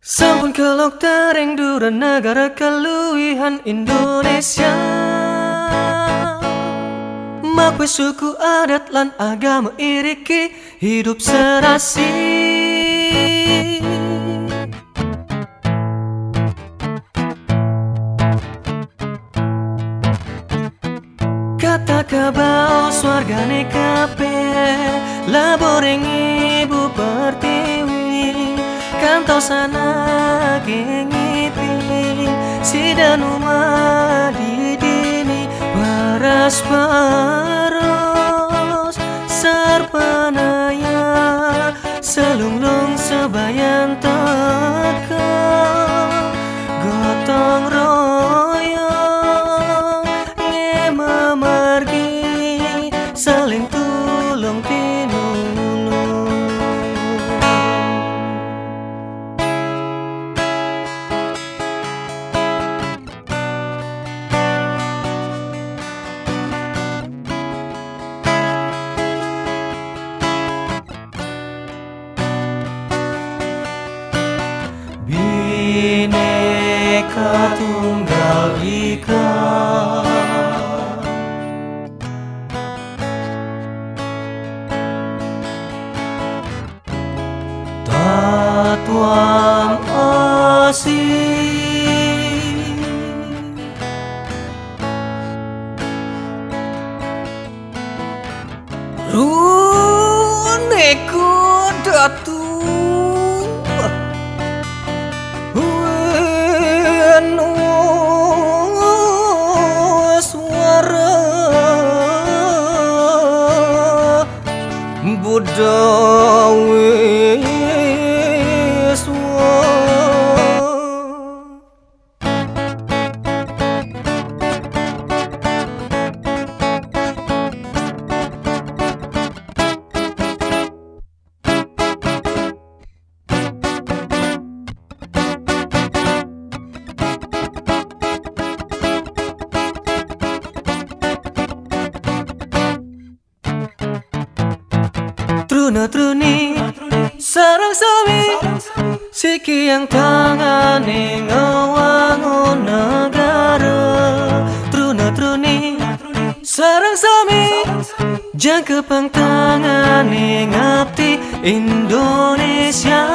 Sampun kelok tereng dura negara keluihan Indonesia. Makwe suku adat lan agama iriki hidup serasi. Kata kabau swargane kabeh laboring ibu pertiwi kantau sana gengipi sidan uma didini baras baros sarpanaya selunglung sebayan teka gotong royong ngemamargi saling tulung tinulung. Bineka Tunggal Ika, Tatuang Asih, Runeku Datu Budawi Swa. Truna-truni sarang sami siki yang tangane ngawangun negara. Truna-truni sarang sami jangkepang tangane ngabdi Indonesia.